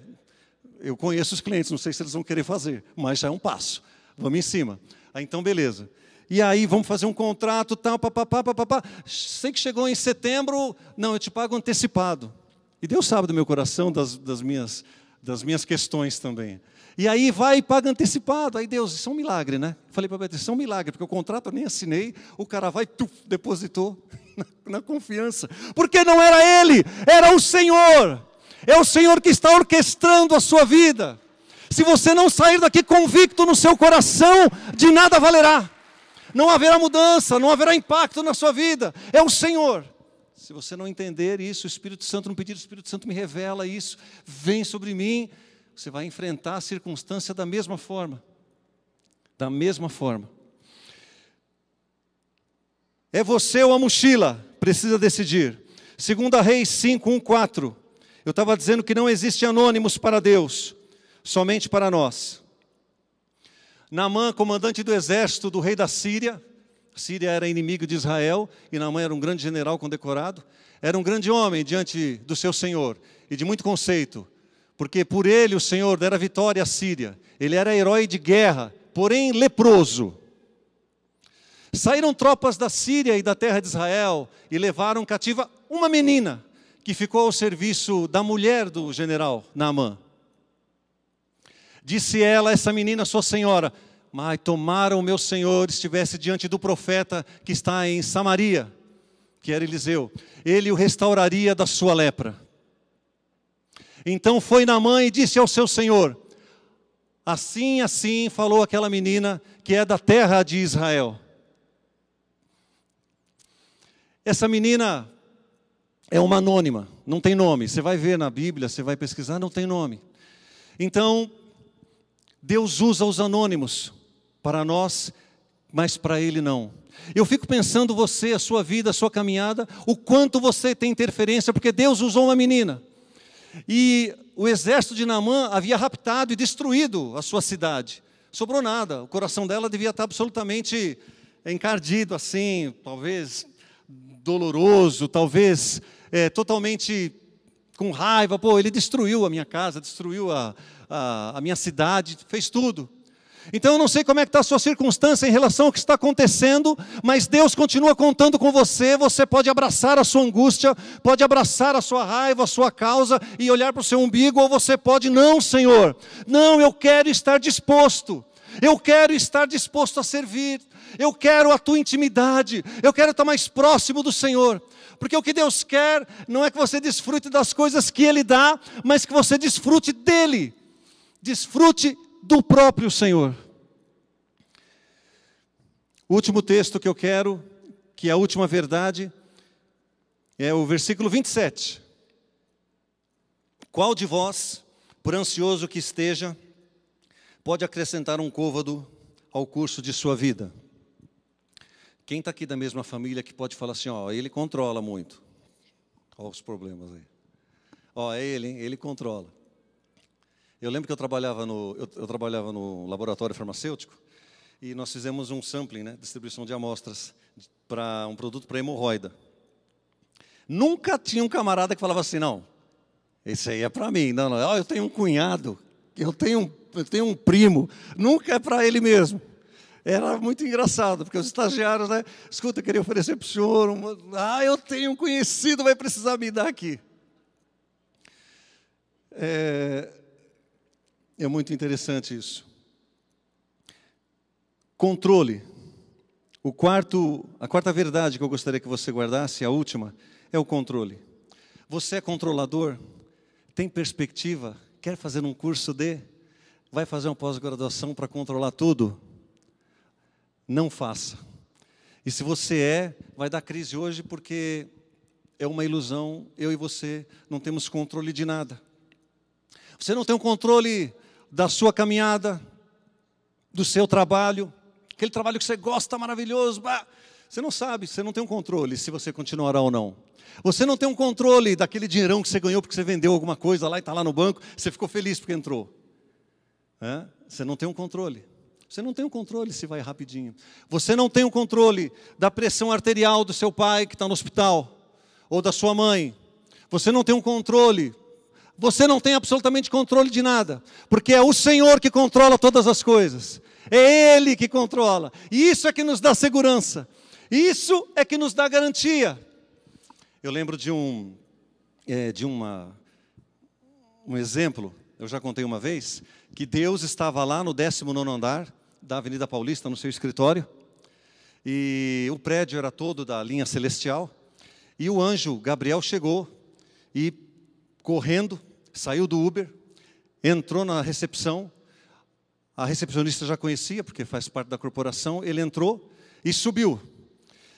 eu conheço os clientes, não sei se eles vão querer fazer, mas já é um passo, vamos em cima. Aí, então, beleza. E aí, vamos fazer um contrato, tal, papapá. Sei que chegou em setembro, não, eu te pago antecipado. E Deus sabe do meu coração, das minhas questões também. E aí vai e paga antecipado. Aí Deus, isso é um milagre, né? Falei para Beatriz, isso é um milagre, porque o contrato eu nem assinei, o cara vai, depositou na confiança. Porque não era ele, era o Senhor. É o Senhor que está orquestrando a sua vida. Se você não sair daqui convicto no seu coração, de nada valerá. Não haverá mudança, não haverá impacto na sua vida. É o Senhor. Se você não entender isso, o Espírito Santo, não pedir, o Espírito Santo me revela isso, vem sobre mim, você vai enfrentar a circunstância da mesma forma. Da mesma forma. É você ou a mochila? Precisa decidir. 2 Reis 5, 1, 4. Eu estava dizendo que não existe anônimos para Deus, somente para nós. Naamã, comandante do exército do rei da Síria, a Síria era inimigo de Israel, e Naamã era um grande general condecorado, era um grande homem diante do seu Senhor, e de muito conceito, porque por ele o Senhor dera vitória à Síria. Ele era herói de guerra, porém leproso. Saíram tropas da Síria e da terra de Israel, e levaram cativa uma menina, que ficou ao serviço da mulher do general Naamã. Disse ela, essa menina, sua senhora, mas tomara o meu senhor estivesse diante do profeta que está em Samaria, que era Eliseu, ele o restauraria da sua lepra. Então foi Naamã e disse ao seu senhor, assim, assim falou aquela menina que é da terra de Israel. Essa menina é uma anônima, não tem nome. Você vai ver na Bíblia, você vai pesquisar, não tem nome. Então, Deus usa os anônimos para nós, mas para Ele não. Eu fico pensando você, a sua vida, a sua caminhada, o quanto você tem interferência, porque Deus usou uma menina. E o exército de Naamã havia raptado e destruído a sua cidade. Sobrou nada, o coração dela devia estar absolutamente encardido assim, talvez doloroso, talvez totalmente com raiva. Pô, ele destruiu a minha casa, destruiu a minha cidade, fez tudo. Então eu não sei como é que está a sua circunstância em relação ao que está acontecendo, mas Deus continua contando com você. Você pode abraçar a sua angústia, pode abraçar a sua raiva, a sua causa e olhar para o seu umbigo, ou você pode, não, Senhor, não, eu quero estar disposto. Eu quero estar disposto a servir, eu quero a tua intimidade, eu quero estar mais próximo do Senhor. Porque o que Deus quer não é que você desfrute das coisas que Ele dá, mas que você desfrute dEle, desfrute do próprio Senhor. O último texto que eu quero, que é a última verdade, é o versículo 27. Qual de vós, por ansioso que esteja, pode acrescentar um côvado ao curso de sua vida? Quem está aqui da mesma família que pode falar assim, ó, ele controla muito. Olha os problemas aí. Ó, é ele, hein? Ele controla. Eu lembro que eu trabalhava no laboratório farmacêutico e nós fizemos um sampling, né, distribuição de amostras para um produto para hemorroida. Nunca tinha um camarada que falava assim, não, esse aí é para mim. Não, não, eu tenho um cunhado, eu tenho um primo, nunca é para ele mesmo. Era muito engraçado, porque os estagiários, né, escuta, eu queria oferecer para o senhor, eu tenho um conhecido, vai precisar me dar aqui. É muito interessante isso. Controle. A quarta verdade que eu gostaria que você guardasse, a última, é o controle. Você é controlador? Tem perspectiva? Quer fazer um curso de? Vai fazer uma pós-graduação para controlar tudo? Não faça. E se você vai dar crise hoje porque é uma ilusão, eu e você não temos controle de nada. Você não tem o controle da sua caminhada, do seu trabalho, aquele trabalho que você gosta, maravilhoso, você não sabe, você não tem um controle se você continuará ou não. Você não tem um controle daquele dinheirão que você ganhou porque você vendeu alguma coisa lá e está lá no banco, você ficou feliz porque entrou. Você não tem um controle. Você não tem um controle se vai rapidinho. Você não tem um controle da pressão arterial do seu pai que está no hospital, ou da sua mãe. Você não tem um controle. Você não tem absolutamente controle de nada, porque é o Senhor que controla todas as coisas. É Ele que controla. E isso é que nos dá segurança. Isso é que nos dá garantia. Eu lembro de um exemplo eu já contei uma vez, que Deus estava lá no 19º andar da Avenida Paulista, no seu escritório, e o prédio era todo da linha celestial, e o anjo Gabriel chegou e, correndo, saiu do Uber, entrou na recepção, a recepcionista já conhecia, porque faz parte da corporação, ele entrou e subiu.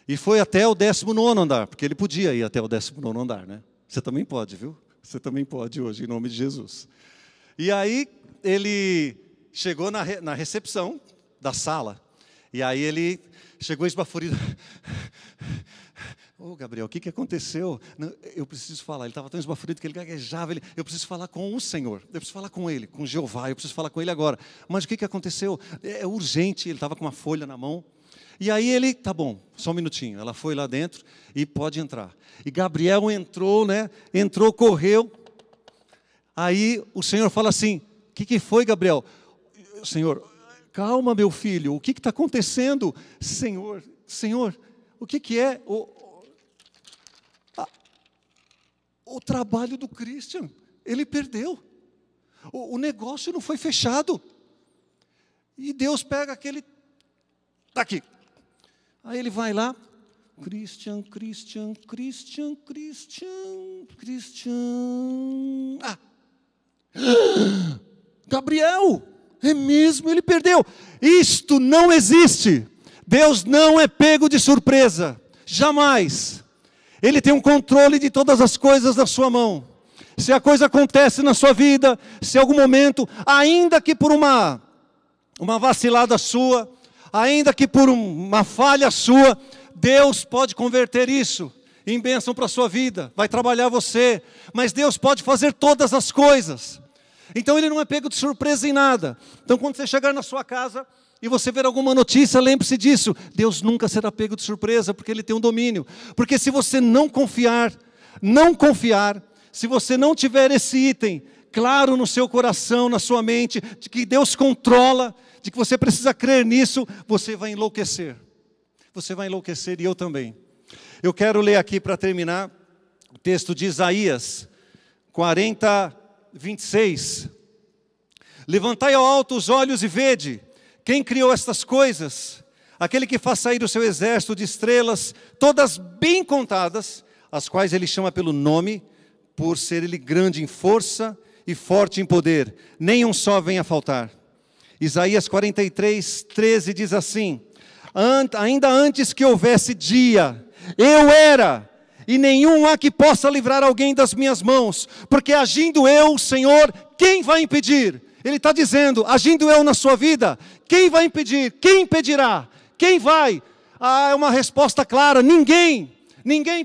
E foi até o 19º andar, porque ele podia ir até o 19º andar, né? Você também pode, viu? Você também pode hoje, em nome de Jesus. E aí, ele chegou na recepção da sala, e aí ele chegou esbaforido. Ô, Gabriel, o que aconteceu? Não, eu preciso falar. Ele estava tão esbaforido que ele gaguejava. Eu preciso falar com o Senhor. Eu preciso falar com Ele, com Jeová. Eu preciso falar com Ele agora. Mas o que aconteceu? É urgente. Ele estava com uma folha na mão. E aí ele, tá bom, só um minutinho. Ela foi lá dentro e pode entrar. E Gabriel entrou, né? Entrou, correu. Aí o Senhor fala assim, o que foi, Gabriel? Senhor, calma, meu filho. O que está acontecendo? Senhor, o que é? O trabalho do Christian, ele perdeu. O negócio não foi fechado. E Deus pega aquele... Está aqui. Aí ele vai lá. Christian. Ah! Gabriel, é mesmo, ele perdeu. Isto não existe. Deus não é pego de surpresa. Jamais. Ele tem um controle de todas as coisas na sua mão. Se a coisa acontece na sua vida, se em algum momento, ainda que por uma vacilada sua, ainda que por uma falha sua, Deus pode converter isso em bênção para a sua vida, vai trabalhar você, mas Deus pode fazer todas as coisas. Então Ele não é pego de surpresa em nada. Então quando você chegar na sua casa e você ver alguma notícia, lembre-se disso, Deus nunca será pego de surpresa, porque Ele tem um domínio. Porque se você não confiar, se você não tiver esse item claro no seu coração, na sua mente, de que Deus controla, de que você precisa crer nisso, você vai enlouquecer. Você vai enlouquecer e eu também. Eu quero ler aqui para terminar o texto de Isaías 40, 26. Levantai ao alto os olhos e vede, quem criou estas coisas? Aquele que faz sair o seu exército de estrelas, todas bem contadas, as quais ele chama pelo nome, por ser ele grande em força e forte em poder, nenhum só vem a faltar. Isaías 43, 13 diz assim, ainda antes que houvesse dia, eu era, e nenhum há que possa livrar alguém das minhas mãos, porque agindo eu, Senhor, quem vai impedir? Ele está dizendo, agindo eu na sua vida, quem vai impedir? Quem impedirá? Quem vai? É uma resposta clara, ninguém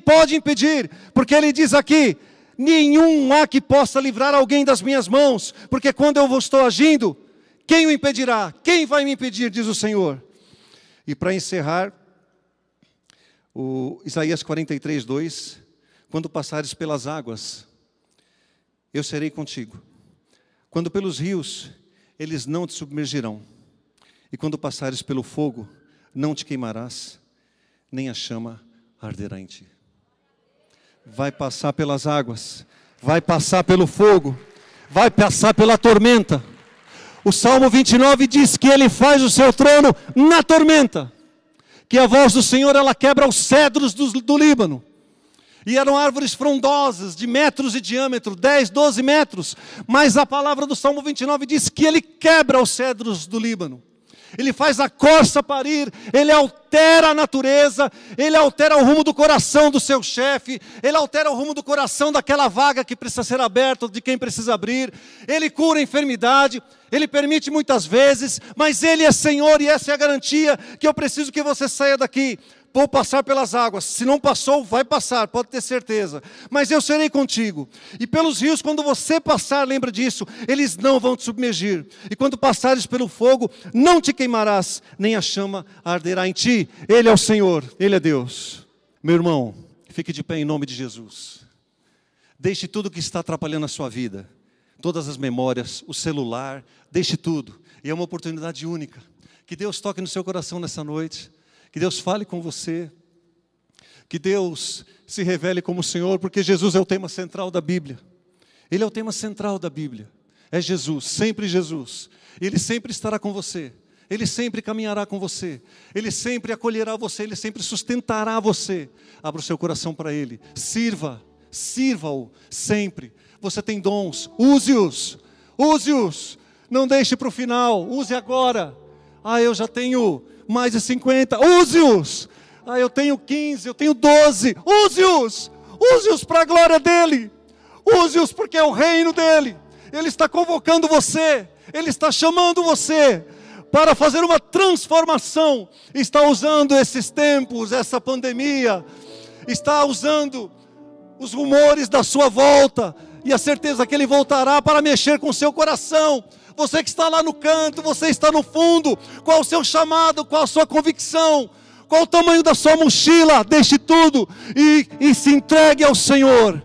pode impedir, porque ele diz aqui, nenhum há que possa livrar alguém das minhas mãos, porque quando eu estou agindo, quem o impedirá? Quem vai me impedir, diz o Senhor. E para encerrar, o Isaías 43, 2, quando passares pelas águas, eu serei contigo. Quando pelos rios, eles não te submergirão. E quando passares pelo fogo, não te queimarás, nem a chama arderá em ti. Vai passar pelas águas, vai passar pelo fogo, vai passar pela tormenta. O Salmo 29 diz que Ele faz o seu trono na tormenta. Que a voz do Senhor, ela quebra os cedros do Líbano. E eram árvores frondosas, de metros de diâmetro, 10, 12 metros. Mas a palavra do Salmo 29 diz que Ele quebra os cedros do Líbano. Ele faz a corça parir, Ele altera a natureza, Ele altera o rumo do coração do seu chefe, Ele altera o rumo do coração daquela vaga que precisa ser aberta, de quem precisa abrir, Ele cura a enfermidade, Ele permite muitas vezes, mas Ele é Senhor e essa é a garantia que eu preciso que você saia daqui. Vou passar pelas águas, se não passou, vai passar, pode ter certeza, mas eu serei contigo, e pelos rios, quando você passar, lembra disso, eles não vão te submergir, e quando passares pelo fogo, não te queimarás, nem a chama arderá em ti, Ele é o Senhor, Ele é Deus. Meu irmão, fique de pé em nome de Jesus, deixe tudo que está atrapalhando a sua vida, todas as memórias, o celular, deixe tudo, e é uma oportunidade única, que Deus toque no seu coração nessa noite, que Deus fale com você, que Deus se revele como o Senhor, porque Jesus é o tema central da Bíblia. Ele é o tema central da Bíblia. é Jesus, sempre Jesus. Ele sempre estará com você. Ele sempre caminhará com você. Ele sempre acolherá você. Ele sempre sustentará você. Abra o seu coração para Ele. Sirva-o sempre. Você tem dons, use-os. Use-os. Não deixe para o final, use agora. Eu já tenho mais de 50, use-os. Eu tenho 15, eu tenho 12, use-os. Use-os para a glória dEle. Use-os porque é o reino dEle. Ele está convocando você. Ele está chamando você para fazer uma transformação. Está usando esses tempos, essa pandemia. Está usando os rumores da sua volta. E a certeza que Ele voltará para mexer com o seu coração. Você que está lá no canto, você está no fundo. Qual o seu chamado, qual a sua convicção? Qual o tamanho da sua mochila? Deixe tudo e se entregue ao Senhor.